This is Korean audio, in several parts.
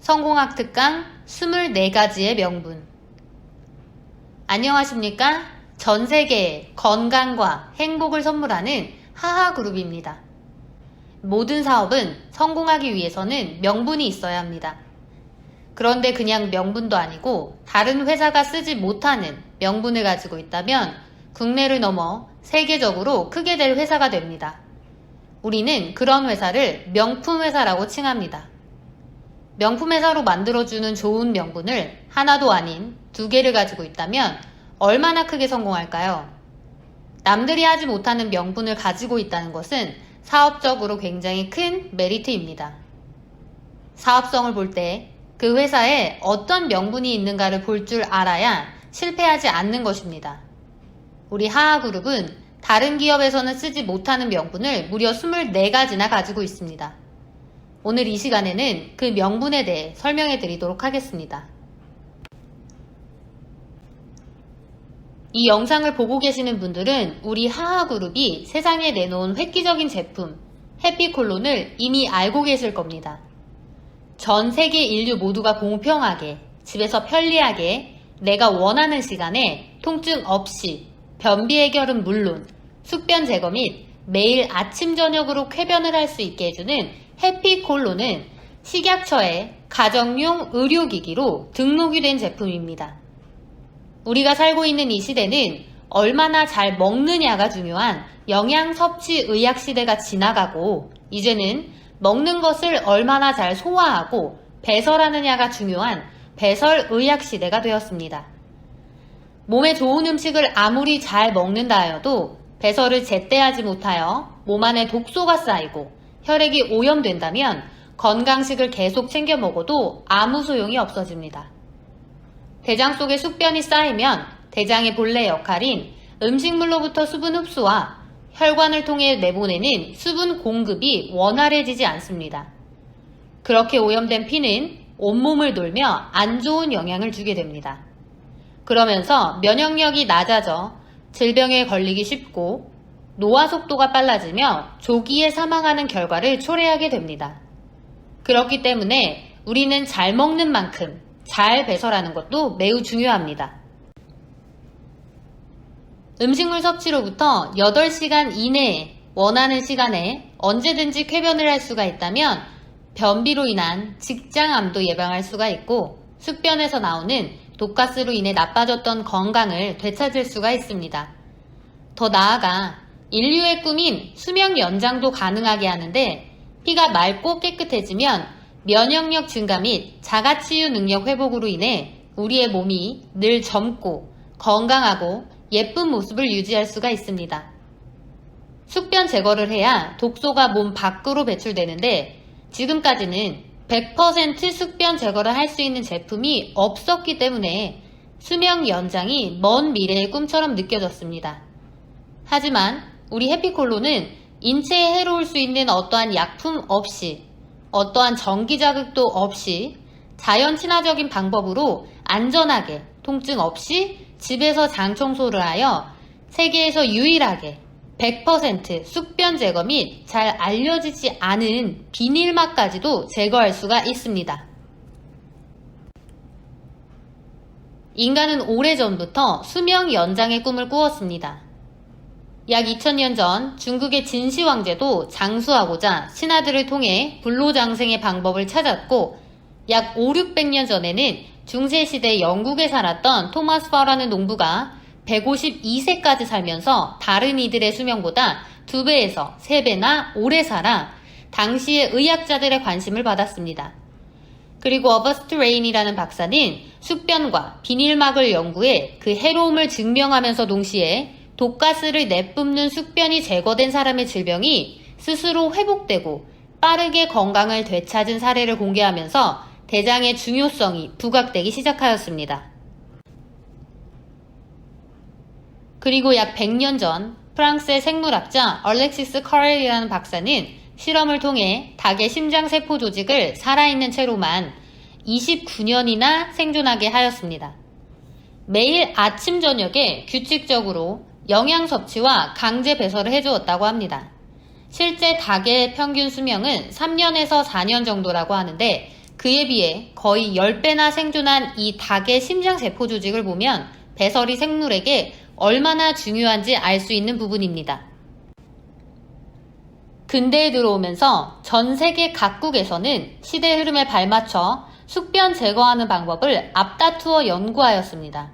성공학 특강 24가지의 명분. 안녕하십니까? 전 세계에 건강과 행복을 선물하는 하하그룹입니다. 모든 사업은 성공하기 위해서는 명분이 있어야 합니다. 그런데 그냥 명분도 아니고 다른 회사가 쓰지 못하는 명분을 가지고 있다면 국내를 넘어 세계적으로 크게 될 회사가 됩니다. 우리는 그런 회사를 명품 회사라고 칭합니다. 명품 회사로 만들어주는 좋은 명분을 하나도 아닌 2개를 가지고 있다면 얼마나 크게 성공할까요? 남들이 하지 못하는 명분을 가지고 있다는 것은 사업적으로 굉장히 큰 메리트입니다. 사업성을 볼 때 그 회사에 어떤 명분이 있는가를 볼 줄 알아야 실패하지 않는 것입니다. 우리 하하그룹은 다른 기업에서는 쓰지 못하는 명분을 무려 24가지나 가지고 있습니다. 오늘 이 시간에는 그 명분에 대해 설명해 드리도록 하겠습니다. 이 영상을 보고 계시는 분들은 우리 하하그룹이 세상에 내놓은 획기적인 제품 해피콜론을 이미 알고 계실 겁니다. 전 세계 인류 모두가 공평하게, 집에서 편리하게, 내가 원하는 시간에 통증 없이 변비 해결은 물론 숙변 제거 및 매일 아침 저녁으로 쾌변을 할 수 있게 해주는 해피콜론은 식약처에 가정용 의료기기로 등록이 된 제품입니다. 우리가 살고 있는 이 시대는 얼마나 잘 먹느냐가 중요한 영양 섭취 의학 시대가 지나가고 이제는 먹는 것을 얼마나 잘 소화하고 배설하느냐가 중요한 배설 의학 시대가 되었습니다. 몸에 좋은 음식을 아무리 잘 먹는다 하여도 배설을 제때 하지 못하여 몸 안에 독소가 쌓이고 혈액이 오염된다면 건강식을 계속 챙겨 먹어도 아무 소용이 없어집니다. 대장 속에 숙변이 쌓이면 대장의 본래 역할인 음식물로부터 수분 흡수와 혈관을 통해 내보내는 수분 공급이 원활해지지 않습니다. 그렇게 오염된 피는 온몸을 돌며 안 좋은 영향을 주게 됩니다. 그러면서 면역력이 낮아져 질병에 걸리기 쉽고 노화 속도가 빨라지며 조기에 사망하는 결과를 초래하게 됩니다. 그렇기 때문에 우리는 잘 먹는 만큼 잘 배설하는 것도 매우 중요합니다. 음식물 섭취로부터 8시간 이내에 원하는 시간에 언제든지 쾌변을 할 수가 있다면 변비로 인한 직장암도 예방할 수가 있고 숙변에서 나오는 독가스로 인해 나빠졌던 건강을 되찾을 수가 있습니다. 더 나아가 인류의 꿈인 수명 연장도 가능하게 하는데 피가 맑고 깨끗해지면 면역력 증가 및 자가치유 능력 회복으로 인해 우리의 몸이 늘 젊고 건강하고 예쁜 모습을 유지할 수가 있습니다. 숙변 제거를 해야 독소가 몸 밖으로 배출되는데 지금까지는 100% 숙변 제거를 할 수 있는 제품이 없었기 때문에 수명 연장이 먼 미래의 꿈처럼 느껴졌습니다. 하지만 우리 해피콜론은 인체에 해로울 수 있는 어떠한 약품 없이 어떠한 전기 자극도 없이 자연 친화적인 방법으로 안전하게 통증 없이 집에서 장 청소를 하여 세계에서 유일하게 100% 숙변 제거 및 잘 알려지지 않은 비닐막까지도 제거할 수가 있습니다. 인간은 오래전부터 수명 연장의 꿈을 꾸었습니다. 약 2000년 전 중국의 진시 왕제도 장수하고자 신하들을 통해 불로장생의 방법을 찾았고 약 500~600년 전에는 중세시대 영국에 살았던 토마스 퍼라는 농부가 152세까지 살면서 다른 이들의 수명보다 2배에서 3배나 오래 살아 당시의 의학자들의 관심을 받았습니다. 그리고 어버스트 레인이라는 박사는 숙변과 비닐막을 연구해 그 해로움을 증명하면서 동시에 독가스를 내뿜는 숙변이 제거된 사람의 질병이 스스로 회복되고 빠르게 건강을 되찾은 사례를 공개하면서 대장의 중요성이 부각되기 시작하였습니다. 그리고 약 100년 전 프랑스의 생물학자 얼렉시스 커렐이라는 박사는 실험을 통해 닭의 심장세포 조직을 살아있는 채로만 29년이나 생존하게 하였습니다. 매일 아침 저녁에 규칙적으로 영양 섭취와 강제 배설을 해주었다고 합니다. 실제 닭의 평균 수명은 3년에서 4년 정도라고 하는데 그에 비해 거의 10배나 생존한 이 닭의 심장세포 조직을 보면 배설이 생물에게 얼마나 중요한지 알 수 있는 부분입니다. 근대에 들어오면서 전 세계 각국에서는 시대 흐름에 발맞춰 숙변 제거하는 방법을 앞다투어 연구하였습니다.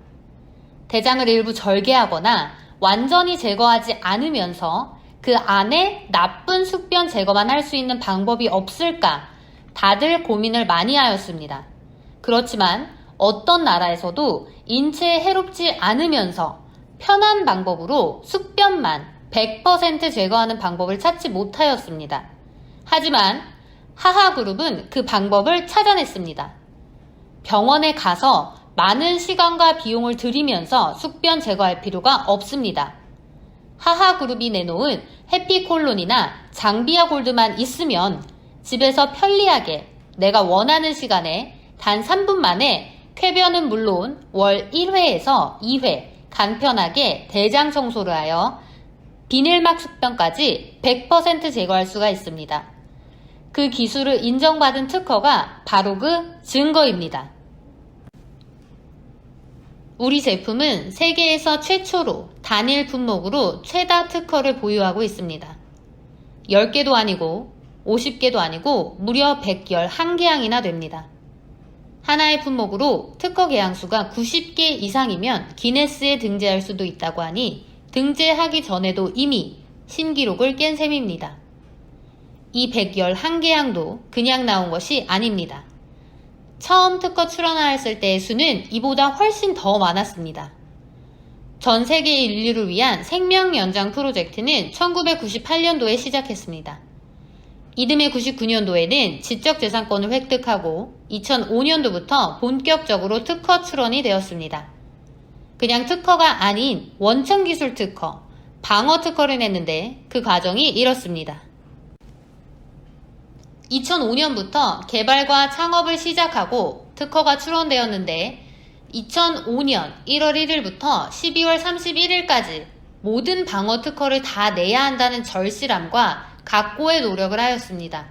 대장을 일부 절개하거나 완전히 제거하지 않으면서 그 안에 나쁜 숙변 제거만 할 수 있는 방법이 없을까 다들 고민을 많이 하였습니다. 그렇지만 어떤 나라에서도 인체에 해롭지 않으면서 편한 방법으로 숙변만 100% 제거하는 방법을 찾지 못하였습니다. 하지만 하하그룹은 그 방법을 찾아냈습니다. 병원에 가서 많은 시간과 비용을 들이면서 숙변 제거할 필요가 없습니다. 하하그룹이 내놓은 해피콜론이나 장비아 골드만 있으면 집에서 편리하게 내가 원하는 시간에 단 3분 만에 쾌변은 물론 월 1회에서 2회 간편하게 대장 청소를 하여 비닐막 숙변까지 100% 제거할 수가 있습니다. 그 기술을 인정받은 특허가 바로 그 증거입니다. 우리 제품은 세계에서 최초로 단일 품목으로 최다 특허를 보유하고 있습니다. 10개도 아니고 50개도 아니고 무려 111개항이나 됩니다. 하나의 품목으로 특허 개항수가 90개 이상이면 기네스에 등재할 수도 있다고 하니 등재하기 전에도 이미 신기록을 깬 셈입니다. 이 111개항도 그냥 나온 것이 아닙니다. 처음 특허 출원하였을 때의 수는 이보다 훨씬 더 많았습니다. 전 세계 인류를 위한 생명 연장 프로젝트는 1998년도에 시작했습니다. 이듬해 99년도에는 지적재산권을 획득하고 2005년도부터 본격적으로 특허 출원이 되었습니다. 그냥 특허가 아닌 원천기술 특허, 방어 특허를 냈는데 그 과정이 이렇습니다. 2005년부터 개발과 창업을 시작하고 특허가 출원되었는데 2005년 1월 1일부터 12월 31일까지 모든 방어 특허를 다 내야 한다는 절실함과 각고의 노력을 하였습니다.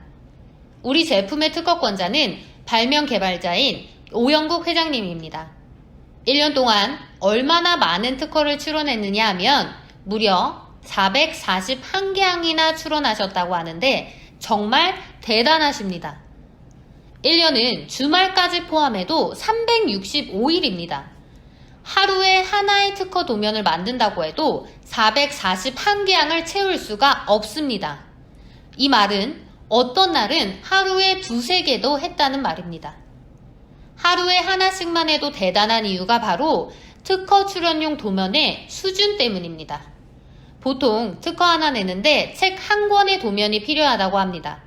우리 제품의 특허권자는 발명 개발자인 오영국 회장님입니다. 1년 동안 얼마나 많은 특허를 출원했느냐 하면 무려 441개항이나 출원하셨다고 하는데 정말 대단하십니다. 1년은 주말까지 포함해도 365일입니다. 하루에 하나의 특허 도면을 만든다고 해도 441개항을 채울 수가 없습니다. 이 말은 어떤 날은 하루에 2-3개도 했다는 말입니다. 하루에 하나씩만 해도 대단한 이유가 바로 특허 출원용 도면의 수준 때문입니다. 보통 특허 하나 내는데 책 한 권의 도면이 필요하다고 합니다.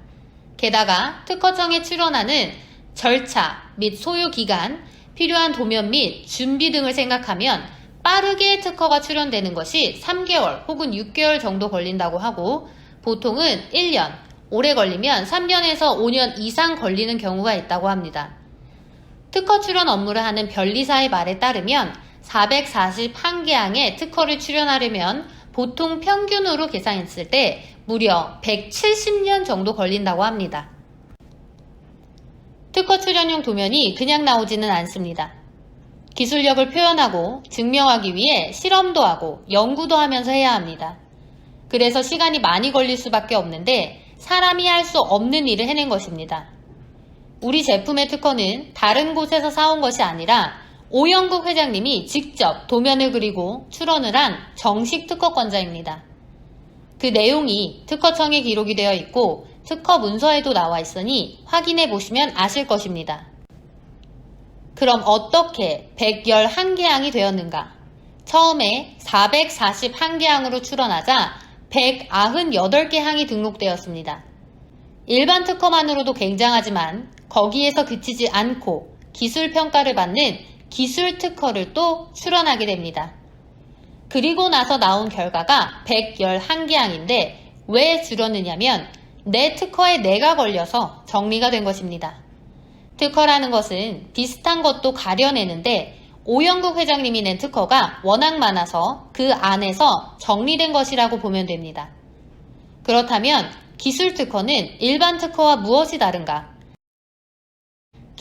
게다가 특허청에 출원하는 절차 및 소요 기간, 필요한 도면 및 준비 등을 생각하면 빠르게 특허가 출원되는 것이 3개월 혹은 6개월 정도 걸린다고 하고 보통은 1년, 오래 걸리면 3년에서 5년 이상 걸리는 경우가 있다고 합니다. 특허 출원 업무를 하는 변리사의 말에 따르면 441개항의 특허를 출원하려면 보통 평균으로 계산했을 때 무려 170년 정도 걸린다고 합니다. 특허 출원용 도면이 그냥 나오지는 않습니다. 기술력을 표현하고 증명하기 위해 실험도 하고 연구도 하면서 해야 합니다. 그래서 시간이 많이 걸릴 수밖에 없는데 사람이 할 수 없는 일을 해낸 것입니다. 우리 제품의 특허는 다른 곳에서 사온 것이 아니라 오영국 회장님이 직접 도면을 그리고 출원을 한 정식 특허권자입니다. 그 내용이 특허청에 기록이 되어 있고 특허 문서에도 나와 있으니 확인해 보시면 아실 것입니다. 그럼 어떻게 111개항이 되었는가? 처음에 441개항으로 출원하자 198개항이 등록되었습니다. 일반 특허만으로도 굉장하지만 거기에서 그치지 않고 기술 평가를 받는 기술 특허를 또 출원하게 됩니다. 그리고 나서 나온 결과가 111개항인데 왜 줄었느냐면 내 특허에 내가 걸려서 정리가 된 것입니다. 특허라는 것은 비슷한 것도 가려내는데 오영국 회장님이 낸 특허가 워낙 많아서 그 안에서 정리된 것이라고 보면 됩니다. 그렇다면 기술 특허는 일반 특허와 무엇이 다른가?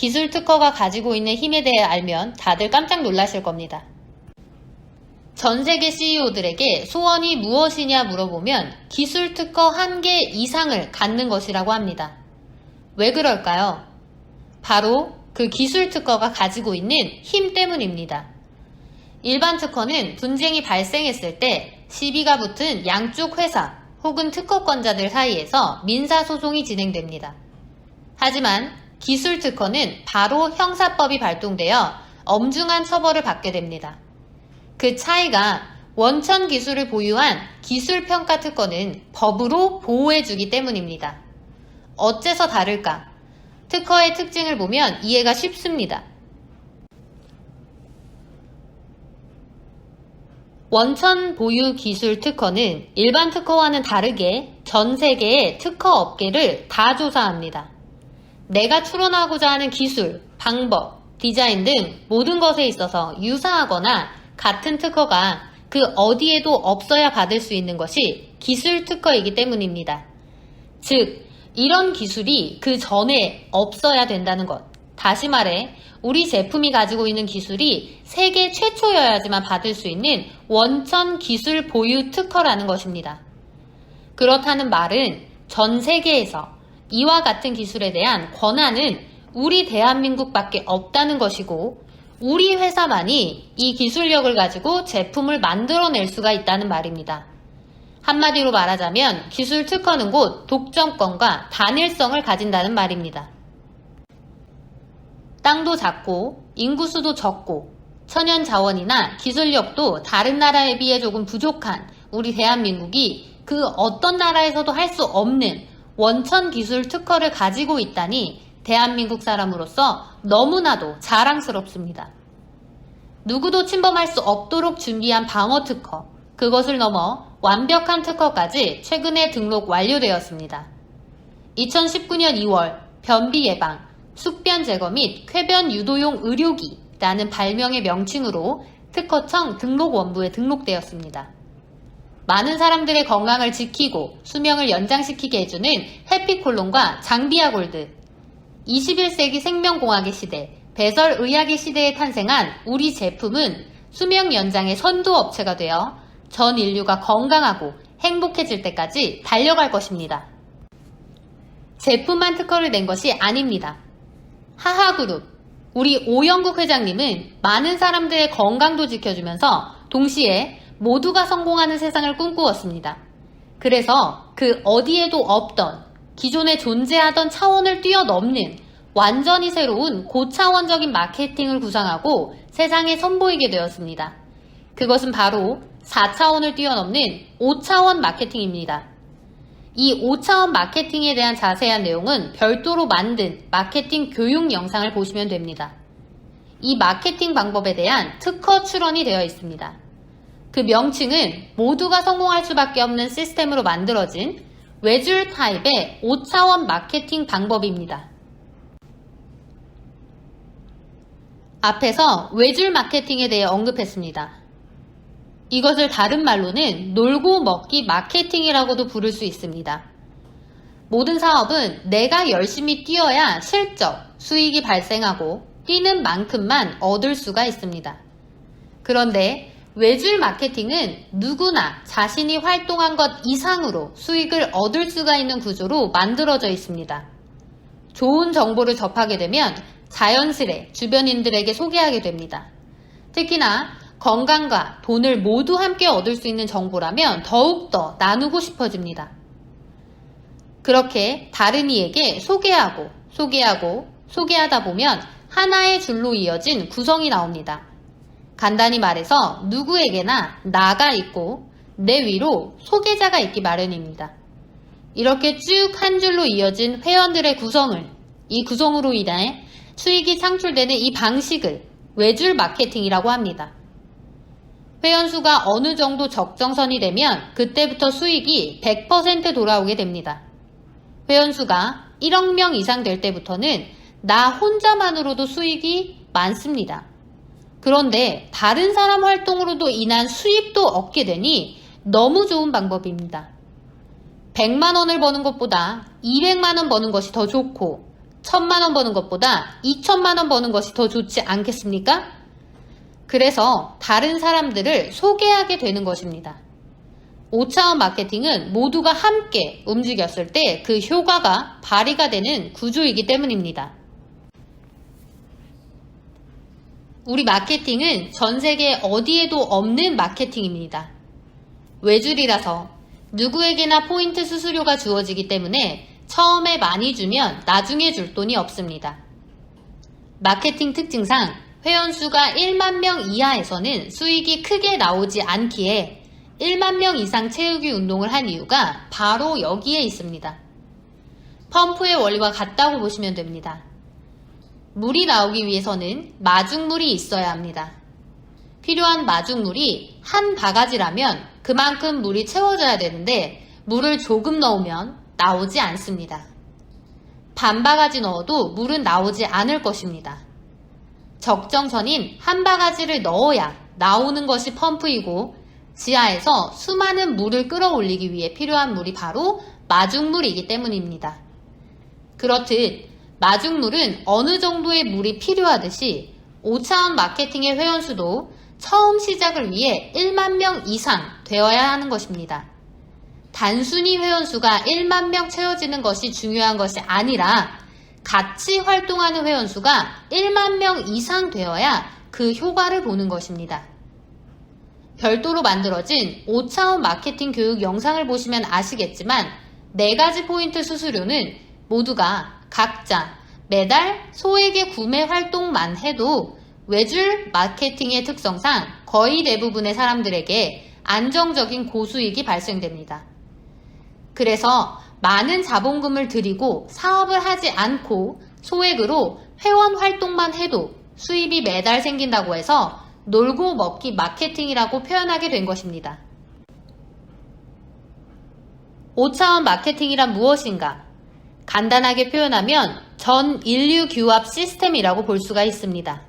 기술 특허가 가지고 있는 힘에 대해 알면 다들 깜짝 놀라실 겁니다. 전 세계 CEO들에게 소원이 무엇이냐 물어보면 기술 특허 1개 이상을 갖는 것이라고 합니다. 왜 그럴까요? 바로 그 기술 특허가 가지고 있는 힘 때문입니다. 일반 특허는 분쟁이 발생했을 때 시비가 붙은 양쪽 회사 혹은 특허권자들 사이에서 민사소송이 진행됩니다. 하지만 기술 특허는 바로 형사법이 발동되어 엄중한 처벌을 받게 됩니다. 그 차이가 원천 기술을 보유한 기술평가 특허는 법으로 보호해주기 때문입니다. 어째서 다를까? 특허의 특징을 보면 이해가 쉽습니다. 원천 보유 기술 특허는 일반 특허와는 다르게 전 세계의 특허 업계를 다 조사합니다. 내가 추론하고자 하는 기술, 방법, 디자인 등 모든 것에 있어서 유사하거나 같은 특허가 그 어디에도 없어야 받을 수 있는 것이 기술 특허이기 때문입니다. 즉, 이런 기술이 그 전에 없어야 된다는 것. 다시 말해, 우리 제품이 가지고 있는 기술이 세계 최초여야지만 받을 수 있는 원천 기술 보유 특허라는 것입니다. 그렇다는 말은 전 세계에서 이와 같은 기술에 대한 권한은 우리 대한민국밖에 없다는 것이고 우리 회사만이 이 기술력을 가지고 제품을 만들어낼 수가 있다는 말입니다. 한마디로 말하자면 기술 특허는 곧 독점권과 단일성을 가진다는 말입니다. 땅도 작고 인구수도 적고 천연 자원이나 기술력도 다른 나라에 비해 조금 부족한 우리 대한민국이 그 어떤 나라에서도 할 수 없는 원천 기술 특허를 가지고 있다니 대한민국 사람으로서 너무나도 자랑스럽습니다. 누구도 침범할 수 없도록 준비한 방어 특허, 그것을 넘어 완벽한 특허까지 최근에 등록 완료되었습니다. 2019년 2월 변비 예방, 숙변 제거 및 쾌변 유도용 의료기라는 발명의 명칭으로 특허청 등록원부에 등록되었습니다. 많은 사람들의 건강을 지키고 수명을 연장시키게 해주는 해피콜론과 장비아 골드, 21세기 생명공학의 시대, 배설의학의 시대에 탄생한 우리 제품은 수명 연장의 선도업체가 되어 전 인류가 건강하고 행복해질 때까지 달려갈 것입니다. 제품만 특허를 낸 것이 아닙니다. 하하그룹, 우리 오영국 회장님은 많은 사람들의 건강도 지켜주면서 동시에 모두가 성공하는 세상을 꿈꾸었습니다. 그래서 그 어디에도 없던 기존에 존재하던 차원을 뛰어넘는 완전히 새로운 고차원적인 마케팅을 구상하고 세상에 선보이게 되었습니다. 그것은 바로 4차원을 뛰어넘는 5차원 마케팅입니다. 이 5차원 마케팅에 대한 자세한 내용은 별도로 만든 마케팅 교육 영상을 보시면 됩니다. 이 마케팅 방법에 대한 특허 출원이 되어 있습니다. 그 명칭은 모두가 성공할 수밖에 없는 시스템으로 만들어진 외줄 타입의 5차원 마케팅 방법입니다. 앞에서 외줄 마케팅에 대해 언급했습니다. 이것을 다른 말로는 놀고 먹기 마케팅이라고도 부를 수 있습니다. 모든 사업은 내가 열심히 뛰어야 실적, 수익이 발생하고 뛰는 만큼만 얻을 수가 있습니다. 그런데 외줄 마케팅은 누구나 자신이 활동한 것 이상으로 수익을 얻을 수가 있는 구조로 만들어져 있습니다. 좋은 정보를 접하게 되면 자연스레 주변인들에게 소개하게 됩니다. 특히나 건강과 돈을 모두 함께 얻을 수 있는 정보라면 더욱더 나누고 싶어집니다. 그렇게 다른 이에게 소개하다 보면 하나의 줄로 이어진 구성이 나옵니다. 간단히 말해서 누구에게나 나가 있고 내 위로 소개자가 있기 마련입니다. 이렇게 쭉 한 줄로 이어진 회원들의 이 구성으로 인해 수익이 창출되는 이 방식을 외줄 마케팅이라고 합니다. 회원수가 어느 정도 적정선이 되면 그때부터 수익이 100% 돌아오게 됩니다. 회원수가 1억 명 이상 될 때부터는 나 혼자만으로도 수익이 많습니다. 그런데 다른 사람 활동으로도 인한 수입도 얻게 되니 너무 좋은 방법입니다. 100만 원을 버는 것보다 200만 원 버는 것이 더 좋고 1,000만 원 버는 것보다 2,000만 원 버는 것이 더 좋지 않겠습니까? 그래서 다른 사람들을 소개하게 되는 것입니다. 5차원 마케팅은 모두가 함께 움직였을 때 그 효과가 발휘가 되는 구조이기 때문입니다. 우리 마케팅은 전 세계 어디에도 없는 마케팅입니다. 외줄이라서 누구에게나 포인트 수수료가 주어지기 때문에 처음에 많이 주면 나중에 줄 돈이 없습니다. 마케팅 특징상 회원수가 1만 명 이하에서는 수익이 크게 나오지 않기에 1만 명 이상 채우기 운동을 한 이유가 바로 여기에 있습니다. 펌프의 원리와 같다고 보시면 됩니다. 물이 나오기 위해서는 마중물이 있어야 합니다. 필요한 마중물이 한 바가지라면 그만큼 물이 채워져야 되는데 물을 조금 넣으면 나오지 않습니다. 반 바가지 넣어도 물은 나오지 않을 것입니다. 적정선인 한 바가지를 넣어야 나오는 것이 펌프이고 지하에서 수많은 물을 끌어올리기 위해 필요한 물이 바로 마중물이기 때문입니다. 그렇듯 마중물은 어느 정도의 물이 필요하듯이 5차원 마케팅의 회원수도 처음 시작을 위해 1만 명 이상 되어야 하는 것입니다. 단순히 회원수가 1만 명 채워지는 것이 중요한 것이 아니라 같이 활동하는 회원수가 1만 명 이상 되어야 그 효과를 보는 것입니다. 별도로 만들어진 5차원 마케팅 교육 영상을 보시면 아시겠지만 4가지 포인트 수수료는 모두가 각자 매달 소액의 구매 활동만 해도 외줄 마케팅의 특성상 거의 대부분의 사람들에게 안정적인 고수익이 발생됩니다. 그래서 많은 자본금을 들이고 사업을 하지 않고 소액으로 회원 활동만 해도 수입이 매달 생긴다고 해서 놀고 먹기 마케팅이라고 표현하게 된 것입니다. 5차원 마케팅이란 무엇인가? 간단하게 표현하면 전 인류 규합 시스템이라고 볼 수가 있습니다.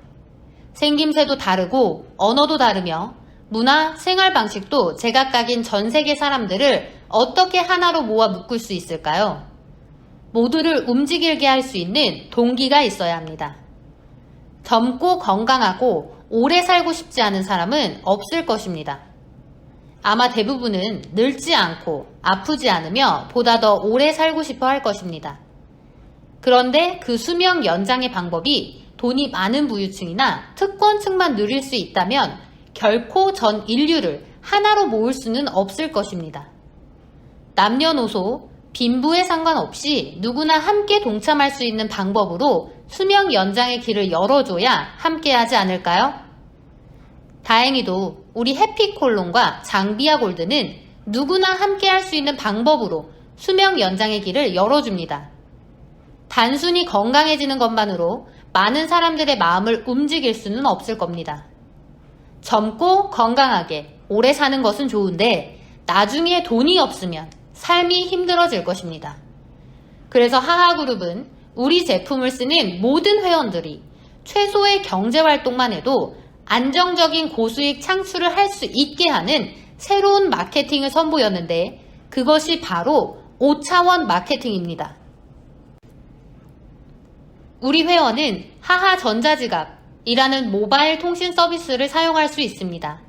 생김새도 다르고 언어도 다르며 문화, 생활 방식도 제각각인 전 세계 사람들을 어떻게 하나로 모아 묶을 수 있을까요? 모두를 움직이게 할 수 있는 동기가 있어야 합니다. 젊고 건강하고 오래 살고 싶지 않은 사람은 없을 것입니다. 아마 대부분은 늙지 않고 아프지 않으며 보다 더 오래 살고 싶어 할 것입니다. 그런데 그 수명 연장의 방법이 돈이 많은 부유층이나 특권층만 누릴 수 있다면 결코 전 인류를 하나로 모을 수는 없을 것입니다. 남녀노소, 빈부에 상관없이 누구나 함께 동참할 수 있는 방법으로 수명 연장의 길을 열어줘야 함께하지 않을까요? 다행히도 우리 해피콜론과 장비아 골드는 누구나 함께할 수 있는 방법으로 수명 연장의 길을 열어줍니다. 단순히 건강해지는 것만으로 많은 사람들의 마음을 움직일 수는 없을 겁니다. 젊고 건강하게 오래 사는 것은 좋은데 나중에 돈이 없으면 삶이 힘들어질 것입니다. 그래서 하하그룹은 우리 제품을 쓰는 모든 회원들이 최소의 경제활동만 해도 안정적인 고수익 창출을 할 수 있게 하는 새로운 마케팅을 선보였는데 그것이 바로 5차원 마케팅입니다. 우리 회원은 하하전자지갑이라는 모바일 통신 서비스를 사용할 수 있습니다.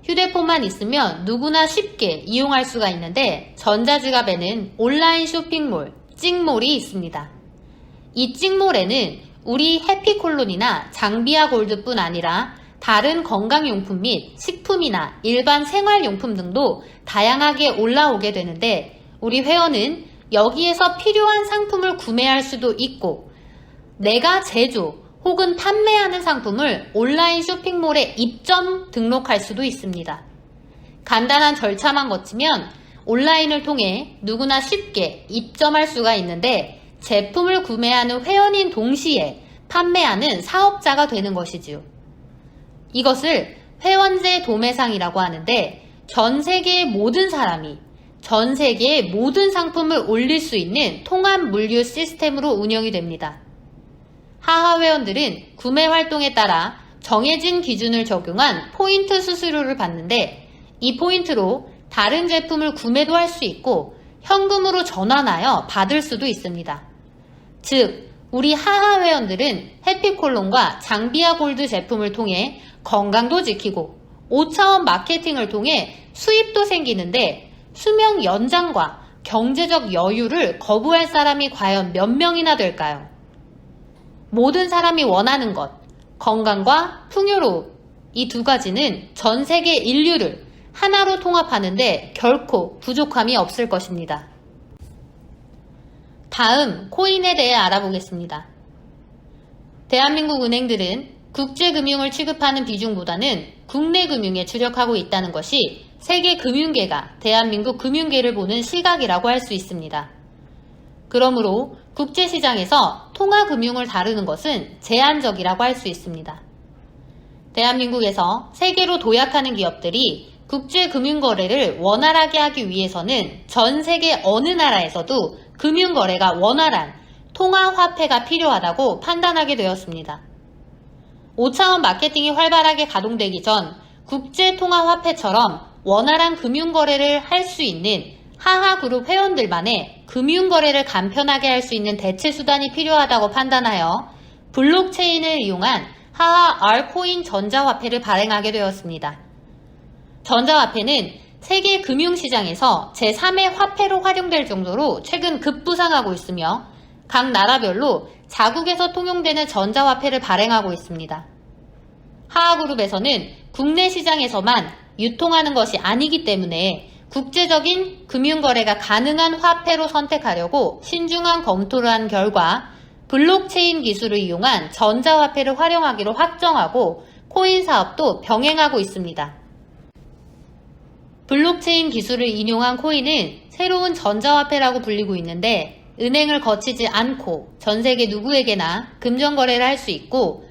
휴대폰만 있으면 누구나 쉽게 이용할 수가 있는데 전자지갑에는 온라인 쇼핑몰, 찍몰이 있습니다. 이 찍몰에는 우리 해피콜론이나 장비아 골드뿐 아니라 다른 건강용품 및 식품이나 일반 생활용품 등도 다양하게 올라오게 되는데 우리 회원은 여기에서 필요한 상품을 구매할 수도 있고 내가 제조 혹은 판매하는 상품을 온라인 쇼핑몰에 입점 등록할 수도 있습니다. 간단한 절차만 거치면 온라인을 통해 누구나 쉽게 입점할 수가 있는데 제품을 구매하는 회원인 동시에 판매하는 사업자가 되는 것이지요. 이것을 회원제 도매상이라고 하는데 전 세계의 모든 사람이 전 세계의 모든 상품을 올릴 수 있는 통합 물류 시스템으로 운영이 됩니다. 하하 회원들은 구매 활동에 따라 정해진 기준을 적용한 포인트 수수료를 받는데 이 포인트로 다른 제품을 구매도 할 수 있고 현금으로 전환하여 받을 수도 있습니다. 즉, 우리 하하 회원들은 해피콜론과 장비아 골드 제품을 통해 건강도 지키고 5차원 마케팅을 통해 수입도 생기는데 수명 연장과 경제적 여유를 거부할 사람이 과연 몇 명이나 될까요? 모든 사람이 원하는 것, 건강과 풍요로움, 이 두 가지는 전 세계 인류를 하나로 통합하는데 결코 부족함이 없을 것입니다. 다음 코인에 대해 알아보겠습니다. 대한민국 은행들은 국제금융을 취급하는 비중보다는 국내 금융에 주력하고 있다는 것이 세계 금융계가 대한민국 금융계를 보는 시각이라고 할 수 있습니다. 그러므로 국제시장에서 통화금융을 다루는 것은 제한적이라고 할 수 있습니다. 대한민국에서 세계로 도약하는 기업들이 국제금융거래를 원활하게 하기 위해서는 전 세계 어느 나라에서도 금융거래가 원활한 통화화폐가 필요하다고 판단하게 되었습니다. 5차원 마케팅이 활발하게 가동되기 전 국제통화화폐처럼 원활한 금융거래를 할 수 있는 하하그룹 회원들만의 금융거래를 간편하게 할 수 있는 대체수단이 필요하다고 판단하여 블록체인을 이용한 하하 R코인 전자화폐를 발행하게 되었습니다. 전자화폐는 세계 금융시장에서 제3의 화폐로 활용될 정도로 최근 급부상하고 있으며 각 나라별로 자국에서 통용되는 전자화폐를 발행하고 있습니다. 하하그룹에서는 국내 시장에서만 유통하는 것이 아니기 때문에 국제적인 금융거래가 가능한 화폐로 선택하려고 신중한 검토를 한 결과 블록체인 기술을 이용한 전자화폐를 활용하기로 확정하고 코인 사업도 병행하고 있습니다. 블록체인 기술을 인용한 코인은 새로운 전자화폐라고 불리고 있는데 은행을 거치지 않고 전 세계 누구에게나 금전거래를 할 수 있고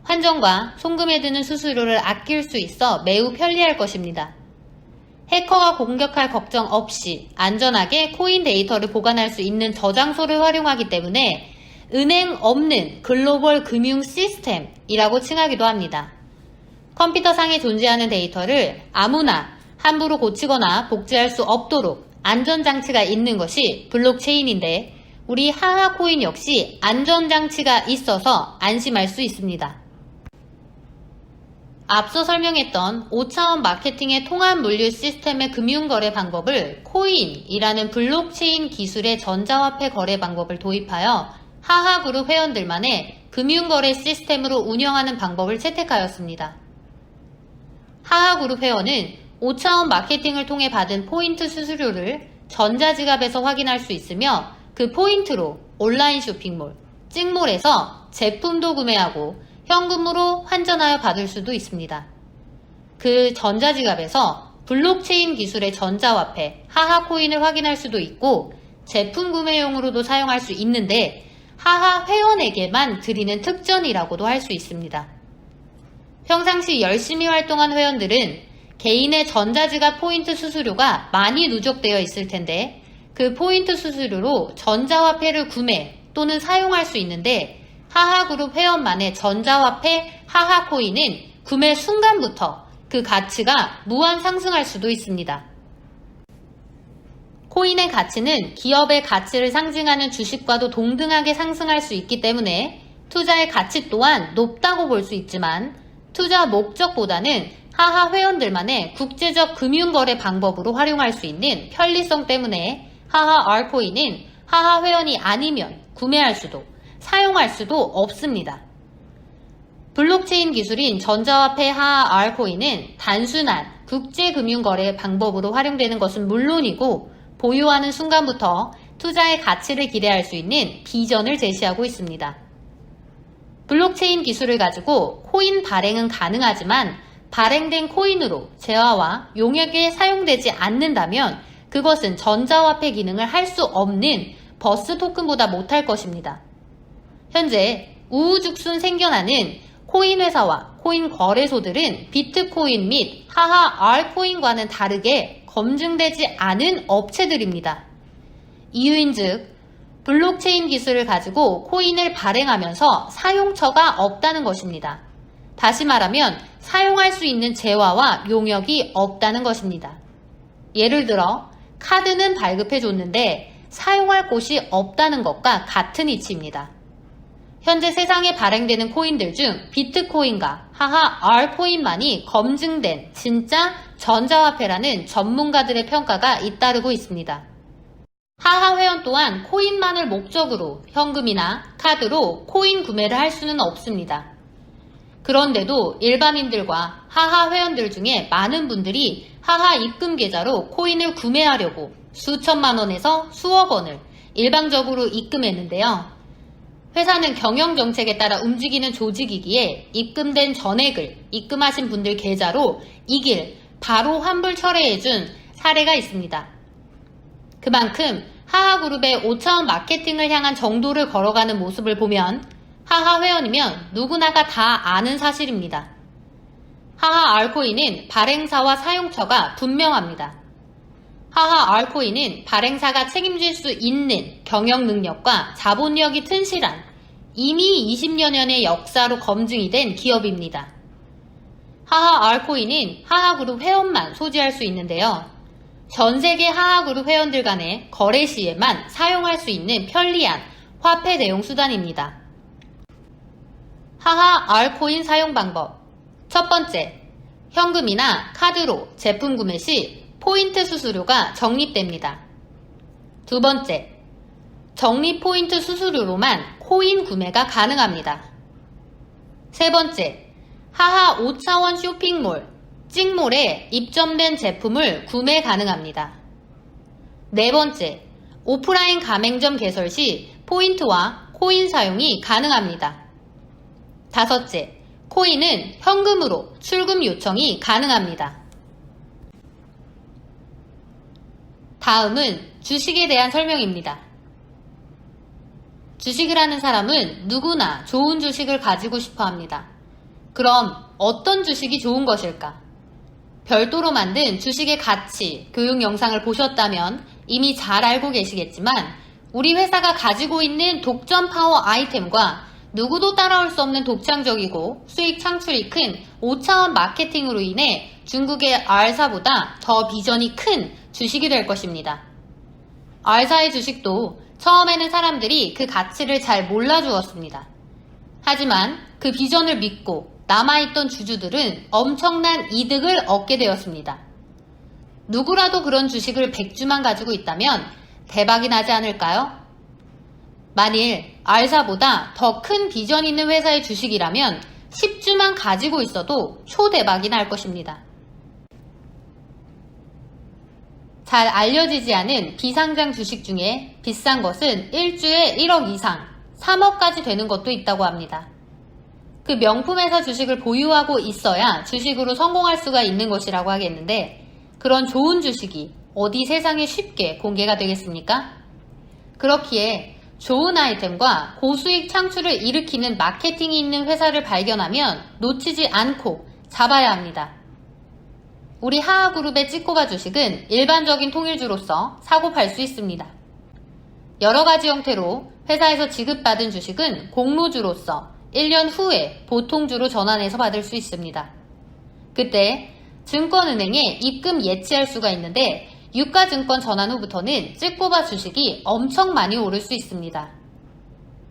환전과 송금에 드는 수수료를 아낄 수 있어 매우 편리할 것입니다. 해커가 공격할 걱정 없이 안전하게 코인 데이터를 보관할 수 있는 저장소를 활용하기 때문에 은행 없는 글로벌 금융 시스템이라고 칭하기도 합니다. 컴퓨터상에 존재하는 데이터를 아무나 함부로 고치거나 복제할 수 없도록 안전장치가 있는 것이 블록체인인데 우리 하하코인 역시 안전장치가 있어서 안심할 수 있습니다. 앞서 설명했던 5차원 마케팅의 통합 물류 시스템의 금융거래 방법을 코인이라는 블록체인 기술의 전자화폐 거래 방법을 도입하여 하하그룹 회원들만의 금융거래 시스템으로 운영하는 방법을 채택하였습니다. 하하그룹 회원은 5차원 마케팅을 통해 받은 포인트 수수료를 전자지갑에서 확인할 수 있으며 그 포인트로 온라인 쇼핑몰, 찍몰에서 제품도 구매하고 현금으로 환전하여 받을 수도 있습니다. 그 전자지갑에서 블록체인 기술의 전자화폐, 하하코인을 확인할 수도 있고 제품 구매용으로도 사용할 수 있는데 하하 회원에게만 드리는 특전이라고도 할 수 있습니다. 평상시 열심히 활동한 회원들은 개인의 전자지갑 포인트 수수료가 많이 누적되어 있을 텐데 그 포인트 수수료로 전자화폐를 구매 또는 사용할 수 있는데 하하그룹 회원만의 전자화폐 하하코인은 구매 순간부터 그 가치가 무한 상승할 수도 있습니다. 코인의 가치는 기업의 가치를 상징하는 주식과도 동등하게 상승할 수 있기 때문에 투자의 가치 또한 높다고 볼 수 있지만 투자 목적보다는 하하 회원들만의 국제적 금융거래 방법으로 활용할 수 있는 편리성 때문에 하하 R코인은 하하 회원이 아니면 구매할 수도 사용할 수도 없습니다. 블록체인 기술인 전자화폐 하하 R코인은 단순한 국제금융거래 방법으로 활용되는 것은 물론이고 보유하는 순간부터 투자의 가치를 기대할 수 있는 비전을 제시하고 있습니다. 블록체인 기술을 가지고 코인 발행은 가능하지만 발행된 코인으로 재화와 용역에 사용되지 않는다면 그것은 전자화폐 기능을 할 수 없는 버스 토큰보다 못할 것입니다. 현재 우후죽순 생겨나는 코인 회사와 코인 거래소들은 비트코인 및 하하 R코인과는 다르게 검증되지 않은 업체들입니다. 이유인즉 블록체인 기술을 가지고 코인을 발행하면서 사용처가 없다는 것입니다. 다시 말하면 사용할 수 있는 재화와 용역이 없다는 것입니다. 예를 들어 카드는 발급해 줬는데 사용할 곳이 없다는 것과 같은 이치입니다. 현재 세상에 발행되는 코인들 중 비트코인과 하하 R코인만이 검증된 진짜 전자화폐라는 전문가들의 평가가 잇따르고 있습니다. 하하 회원 또한 코인만을 목적으로 현금이나 카드로 코인 구매를 할 수는 없습니다. 그런데도 일반인들과 하하 회원들 중에 많은 분들이 하하 입금 계좌로 코인을 구매하려고 수천만 원에서 수억 원을 일방적으로 입금했는데요. 회사는 경영 정책에 따라 움직이는 조직이기에 입금된 전액을 입금하신 분들 계좌로 이 길 바로 환불 철회해준 사례가 있습니다. 그만큼 하하그룹의 5차원 마케팅을 향한 정도를 걸어가는 모습을 보면 하하 회원이면 누구나가 다 아는 사실입니다. 하하 R코인은 발행사와 사용처가 분명합니다. 하하 R코인은 발행사가 책임질 수 있는 경영 능력과 자본력이 튼실한 이미 20여 년의 역사로 검증이 된 기업입니다. 하하 R코인은 하하그룹 회원만 소지할 수 있는데요. 전 세계 하하그룹 회원들 간의 거래 시에만 사용할 수 있는 편리한 화폐 대용 수단입니다. 하하 R코인 사용 방법. 첫 번째, 현금이나 카드로 제품 구매 시 포인트 수수료가 적립됩니다. 두 번째, 적립 포인트 수수료로만 코인 구매가 가능합니다. 세 번째, 하하 5차원 쇼핑몰, 찍몰에 입점된 제품을 구매 가능합니다. 네 번째, 오프라인 가맹점 개설 시 포인트와 코인 사용이 가능합니다. 다섯째, 코인은 현금으로 출금 요청이 가능합니다. 다음은 주식에 대한 설명입니다. 주식을 하는 사람은 누구나 좋은 주식을 가지고 싶어 합니다. 그럼 어떤 주식이 좋은 것일까? 별도로 만든 주식의 가치, 교육 영상을 보셨다면 이미 잘 알고 계시겠지만 우리 회사가 가지고 있는 독점 파워 아이템과 누구도 따라올 수 없는 독창적이고 수익 창출이 큰 5차원 마케팅으로 인해 중국의 R사보다 더 비전이 큰 주식이 될 것입니다. R사의 주식도 처음에는 사람들이 그 가치를 잘 몰라주었습니다. 하지만 그 비전을 믿고 남아있던 주주들은 엄청난 이득을 얻게 되었습니다. 누구라도 그런 주식을 100주만 가지고 있다면 대박이 나지 않을까요? 만일 R사보다 더 큰 비전 있는 회사의 주식이라면 10주만 가지고 있어도 초대박이 날 것입니다. 잘 알려지지 않은 비상장 주식 중에 비싼 것은 1주에 1억 이상, 3억까지 되는 것도 있다고 합니다. 그 명품 회사 주식을 보유하고 있어야 주식으로 성공할 수가 있는 것이라고 하겠는데 그런 좋은 주식이 어디 세상에 쉽게 공개가 되겠습니까? 그렇기에 좋은 아이템과 고수익 창출을 일으키는 마케팅이 있는 회사를 발견하면 놓치지 않고 잡아야 합니다. 우리 하하그룹의 찌꼬바 주식은 일반적인 통일주로서 사고 팔 수 있습니다. 여러 가지 형태로 회사에서 지급받은 주식은 공로주로서 1년 후에 보통주로 전환해서 받을 수 있습니다. 그때 증권은행에 입금 예치할 수가 있는데 유가증권 전환 후부터는 찌꼬바 주식이 엄청 많이 오를 수 있습니다.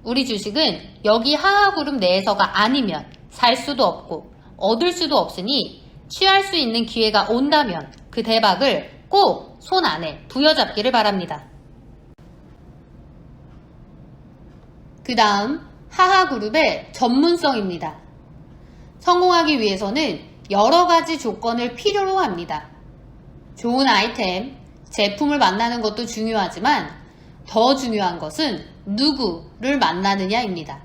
우리 주식은 여기 하하그룹 내에서가 아니면 살 수도 없고 얻을 수도 없으니 취할 수 있는 기회가 온다면 그 대박을 꼭 손 안에 부여잡기를 바랍니다. 그 다음 하하그룹의 전문성입니다. 성공하기 위해서는 여러 가지 조건을 필요로 합니다. 좋은 아이템, 제품을 만나는 것도 중요하지만 더 중요한 것은 누구를 만나느냐입니다.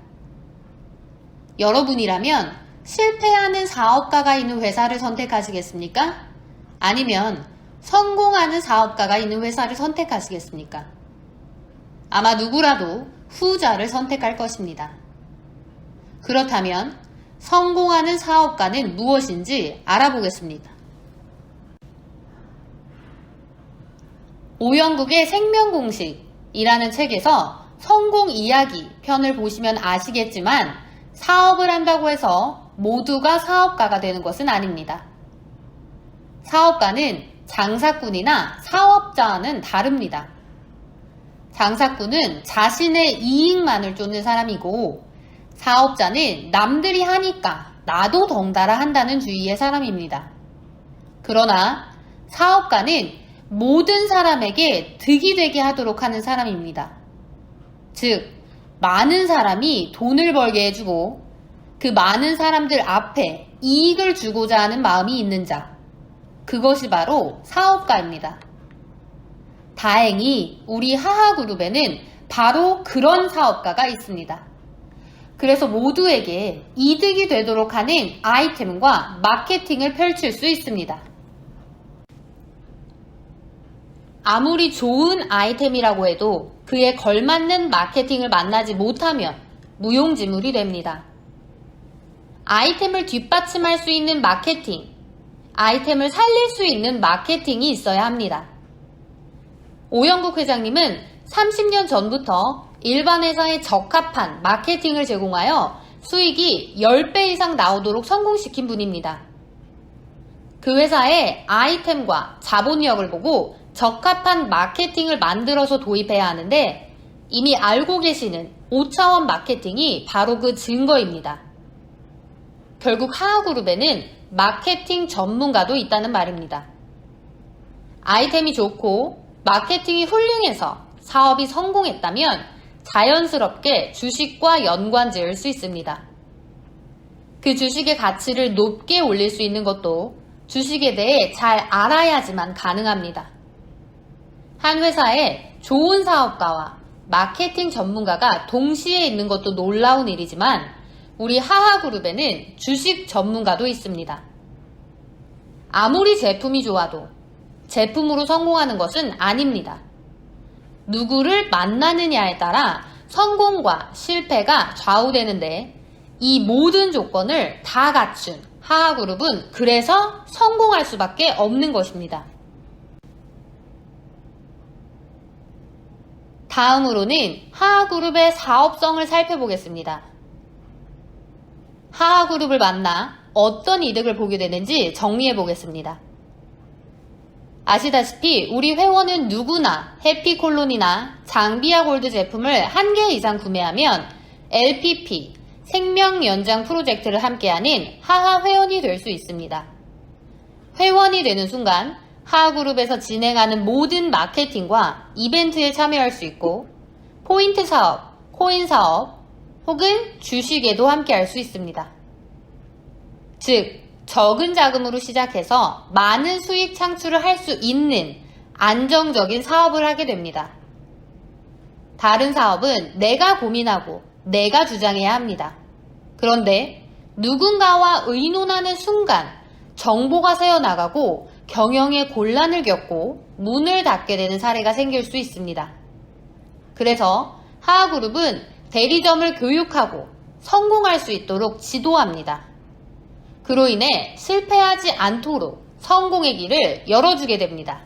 여러분이라면 실패하는 사업가가 있는 회사를 선택하시겠습니까? 아니면 성공하는 사업가가 있는 회사를 선택하시겠습니까? 아마 누구라도 후자를 선택할 것입니다. 그렇다면 성공하는 사업가는 무엇인지 알아보겠습니다. 오영국의 생명공식이라는 책에서 성공 이야기 편을 보시면 아시겠지만 사업을 한다고 해서 모두가 사업가가 되는 것은 아닙니다. 사업가는 장사꾼이나 사업자와는 다릅니다. 장사꾼은 자신의 이익만을 쫓는 사람이고 사업자는 남들이 하니까 나도 덩달아 한다는 주의의 사람입니다. 그러나 사업가는 모든 사람에게 득이 되게 하도록 하는 사람입니다. 즉, 많은 사람이 돈을 벌게 해주고 그 많은 사람들 앞에 이익을 주고자 하는 마음이 있는 자, 그것이 바로 사업가입니다. 다행히 우리 하하그룹에는 바로 그런 사업가가 있습니다. 그래서 모두에게 이득이 되도록 하는 아이템과 마케팅을 펼칠 수 있습니다. 아무리 좋은 아이템이라고 해도 그에 걸맞는 마케팅을 만나지 못하면 무용지물이 됩니다. 아이템을 뒷받침할 수 있는 마케팅, 아이템을 살릴 수 있는 마케팅이 있어야 합니다. 오영국 회장님은 30년 전부터 일반 회사에 적합한 마케팅을 제공하여 수익이 10배 이상 나오도록 성공시킨 분입니다. 그 회사의 아이템과 자본력을 보고 적합한 마케팅을 만들어서 도입해야 하는데 이미 알고 계시는 5차원 마케팅이 바로 그 증거입니다. 결국 하하그룹에는 마케팅 전문가도 있다는 말입니다. 아이템이 좋고 마케팅이 훌륭해서 사업이 성공했다면 자연스럽게 주식과 연관 지을 수 있습니다. 그 주식의 가치를 높게 올릴 수 있는 것도 주식에 대해 잘 알아야지만 가능합니다. 한 회사에 좋은 사업가와 마케팅 전문가가 동시에 있는 것도 놀라운 일이지만 우리 하하그룹에는 주식 전문가도 있습니다. 아무리 제품이 좋아도 제품으로 성공하는 것은 아닙니다. 누구를 만나느냐에 따라 성공과 실패가 좌우되는데 이 모든 조건을 다 갖춘 하하그룹은 그래서 성공할 수밖에 없는 것입니다. 다음으로는 하하그룹의 사업성을 살펴보겠습니다. 하하그룹을 만나 어떤 이득을 보게 되는지 정리해 보겠습니다. 아시다시피 우리 회원은 누구나 해피콜론이나 장비아 골드 제품을 한 개 이상 구매하면 LPP, 생명연장 프로젝트를 함께하는 하하 회원이 될 수 있습니다. 회원이 되는 순간 하하그룹에서 진행하는 모든 마케팅과 이벤트에 참여할 수 있고 포인트 사업, 코인 사업 혹은 주식에도 함께할 수 있습니다. 즉, 적은 자금으로 시작해서 많은 수익 창출을 할 수 있는 안정적인 사업을 하게 됩니다. 다른 사업은 내가 고민하고 내가 주장해야 합니다. 그런데 누군가와 의논하는 순간 정보가 새어나가고 경영에 곤란을 겪고 문을 닫게 되는 사례가 생길 수 있습니다. 그래서 하하그룹은 대리점을 교육하고 성공할 수 있도록 지도합니다. 그로 인해 실패하지 않도록 성공의 길을 열어주게 됩니다.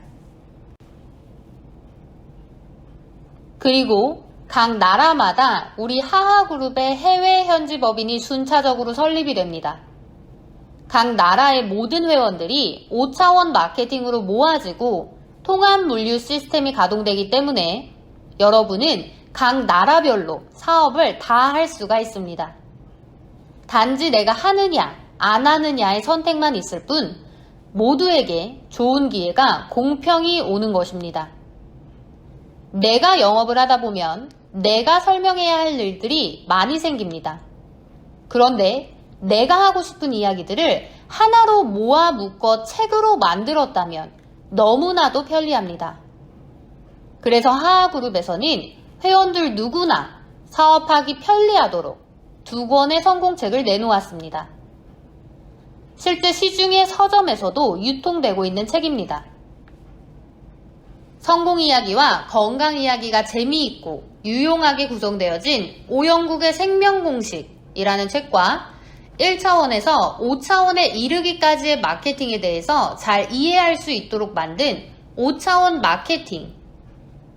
그리고 각 나라마다 우리 하하그룹의 해외 현지 법인이 순차적으로 설립이 됩니다. 각 나라의 모든 회원들이 5차원 마케팅으로 모아지고 통합 물류 시스템이 가동되기 때문에 여러분은 각 나라별로 사업을 다 할 수가 있습니다. 단지 내가 하느냐 안 하느냐의 선택만 있을 뿐 모두에게 좋은 기회가 공평히 오는 것입니다. 내가 영업을 하다 보면 내가 설명해야 할 일들이 많이 생깁니다. 그런데 내가 하고 싶은 이야기들을 하나로 모아 묶어 책으로 만들었다면 너무나도 편리합니다. 그래서 하하그룹에서는 회원들 누구나 사업하기 편리하도록 2권의 성공책을 내놓았습니다. 실제 시중의 서점에서도 유통되고 있는 책입니다. 성공 이야기와 건강 이야기가 재미있고 유용하게 구성되어진 오영국의 생명공식이라는 책과 1차원에서 5차원에 이르기까지의 마케팅에 대해서 잘 이해할 수 있도록 만든 5차원 마케팅,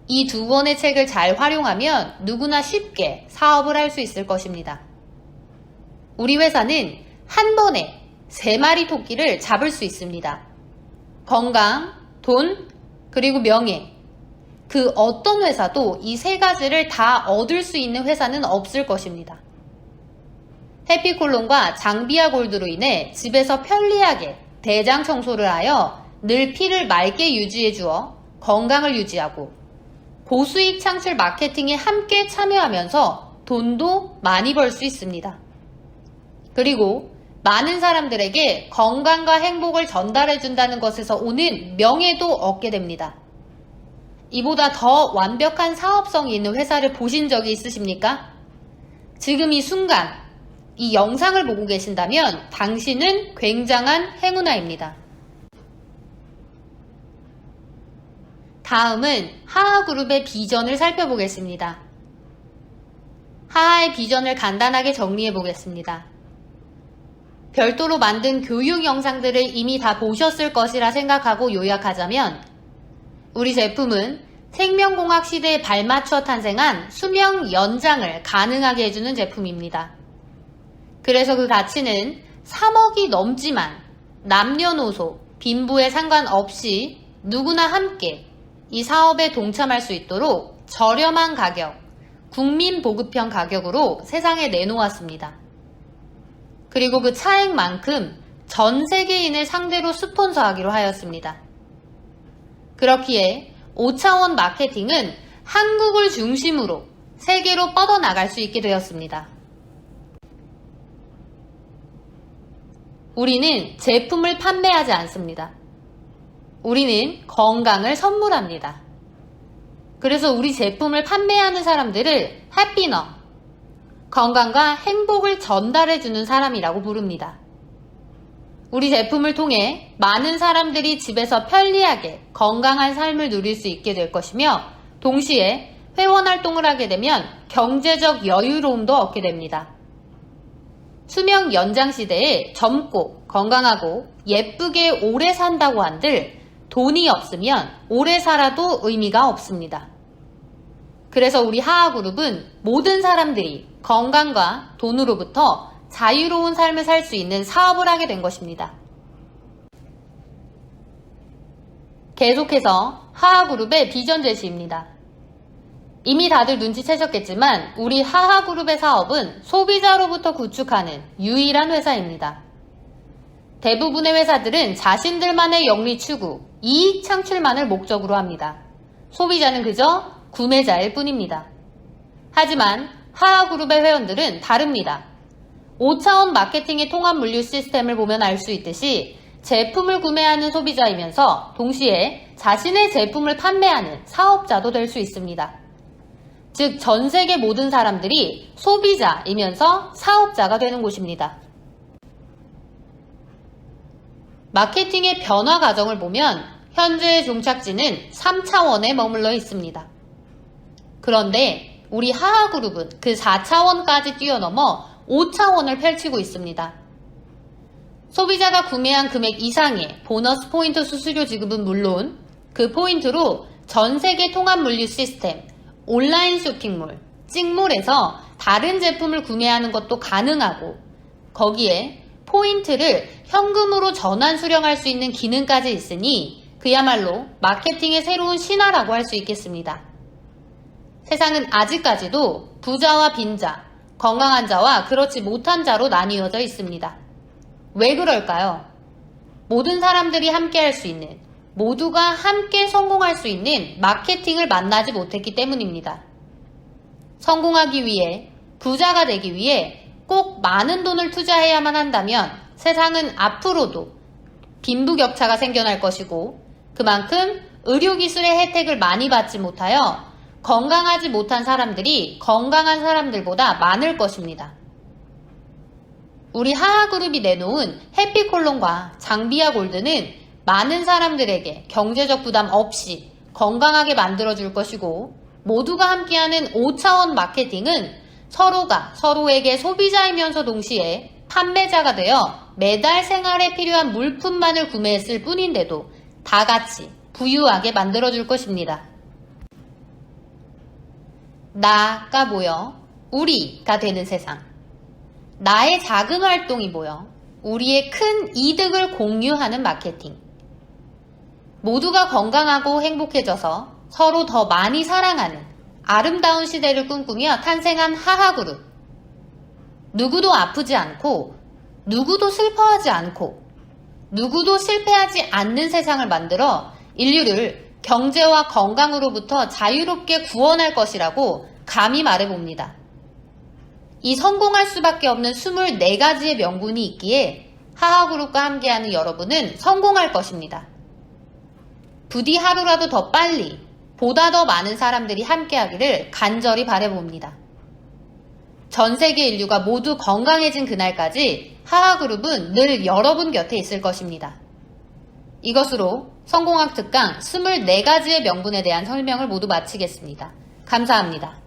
이 2권의 책을 잘 활용하면 누구나 쉽게 사업을 할 수 있을 것입니다. 우리 회사는 한 번에 3마리 토끼를 잡을 수 있습니다. 건강, 돈, 그리고 명예. 그 어떤 회사도 이 세 가지를 다 얻을 수 있는 회사는 없을 것입니다. 해피콜론과 장비아 골드로 인해 집에서 편리하게 대장 청소를 하여 늘 피를 맑게 유지해 주어 건강을 유지하고 고수익 창출 마케팅에 함께 참여하면서 돈도 많이 벌 수 있습니다. 그리고 많은 사람들에게 건강과 행복을 전달해 준다는 것에서 오는 명예도 얻게 됩니다. 이보다 더 완벽한 사업성이 있는 회사를 보신 적이 있으십니까? 지금 이 순간 이 영상을 보고 계신다면 당신은 굉장한 행운아입니다. 다음은 하하그룹의 비전을 살펴보겠습니다. 하하의 비전을 간단하게 정리해 보겠습니다. 별도로 만든 교육 영상들을 이미 다 보셨을 것이라 생각하고 요약하자면 우리 제품은 생명공학 시대에 발맞춰 탄생한 수명 연장을 가능하게 해주는 제품입니다. 그래서 그 가치는 3억이 넘지만 남녀노소, 빈부에 상관없이 누구나 함께 이 사업에 동참할 수 있도록 저렴한 가격, 국민보급형 가격으로 세상에 내놓았습니다. 그리고 그 차액만큼 전 세계인을 상대로 스폰서하기로 하였습니다. 그렇기에 5차원 마케팅은 한국을 중심으로 세계로 뻗어나갈 수 있게 되었습니다. 우리는 제품을 판매하지 않습니다. 우리는 건강을 선물합니다. 그래서 우리 제품을 판매하는 사람들을 해피너, 건강과 행복을 전달해주는 사람이라고 부릅니다. 우리 제품을 통해 많은 사람들이 집에서 편리하게 건강한 삶을 누릴 수 있게 될 것이며 동시에 회원 활동을 하게 되면 경제적 여유로움도 얻게 됩니다. 수명 연장 시대에 젊고 건강하고 예쁘게 오래 산다고 한들 돈이 없으면 오래 살아도 의미가 없습니다. 그래서 우리 하하그룹은 모든 사람들이 건강과 돈으로부터 자유로운 삶을 살 수 있는 사업을 하게 된 것입니다. 계속해서 하하그룹의 비전 제시입니다. 이미 다들 눈치채셨겠지만 우리 하하그룹의 사업은 소비자로부터 구축하는 유일한 회사입니다. 대부분의 회사들은 자신들만의 영리 추구, 이익 창출만을 목적으로 합니다. 소비자는 그저 구매자일 뿐입니다. 하지만 하하그룹의 회원들은 다릅니다. 5차원 마케팅의 통합 물류 시스템을 보면 알 수 있듯이 제품을 구매하는 소비자이면서 동시에 자신의 제품을 판매하는 사업자도 될 수 있습니다. 즉, 전 세계 모든 사람들이 소비자이면서 사업자가 되는 곳입니다. 마케팅의 변화 과정을 보면 현재의 종착지는 3차원에 머물러 있습니다. 그런데 우리 하하그룹은 그 4차원까지 뛰어넘어 5차원을 펼치고 있습니다. 소비자가 구매한 금액 이상의 보너스 포인트 수수료 지급은 물론 그 포인트로 전 세계 통합 물류 시스템, 온라인 쇼핑몰, 찍몰에서 다른 제품을 구매하는 것도 가능하고 거기에 포인트를 현금으로 전환 수령할 수 있는 기능까지 있으니 그야말로 마케팅의 새로운 신화라고 할 수 있겠습니다. 세상은 아직까지도 부자와 빈자, 건강한 자와 그렇지 못한 자로 나뉘어져 있습니다. 왜 그럴까요? 모든 사람들이 함께 할 수 있는, 모두가 함께 성공할 수 있는 마케팅을 만나지 못했기 때문입니다. 성공하기 위해, 부자가 되기 위해 꼭 많은 돈을 투자해야만 한다면 세상은 앞으로도 빈부격차가 생겨날 것이고 그만큼 의료기술의 혜택을 많이 받지 못하여 건강하지 못한 사람들이 건강한 사람들보다 많을 것입니다. 우리 하하그룹이 내놓은 해피콜론과 장비아 골드는 많은 사람들에게 경제적 부담 없이 건강하게 만들어줄 것이고 모두가 함께하는 5차원 마케팅은 서로가 서로에게 소비자이면서 동시에 판매자가 되어 매달 생활에 필요한 물품만을 구매했을 뿐인데도 다 같이 부유하게 만들어줄 것입니다. 나가 모여 우리가 되는 세상. 나의 작은 활동이 모여 우리의 큰 이득을 공유하는 마케팅. 모두가 건강하고 행복해져서 서로 더 많이 사랑하는 아름다운 시대를 꿈꾸며 탄생한 하하그룹. 누구도 아프지 않고, 누구도 슬퍼하지 않고, 누구도 실패하지 않는 세상을 만들어 인류를 경제와 건강으로부터 자유롭게 구원할 것이라고 감히 말해봅니다. 이 성공할 수밖에 없는 24가지의 명분이 있기에 하하그룹과 함께하는 여러분은 성공할 것입니다. 부디 하루라도 더 빨리, 보다 더 많은 사람들이 함께하기를 간절히 바라봅니다. 전 세계 인류가 모두 건강해진 그날까지 하하그룹은 늘 여러분 곁에 있을 것입니다. 이것으로 성공학 특강 24가지의 명분에 대한 설명을 모두 마치겠습니다. 감사합니다.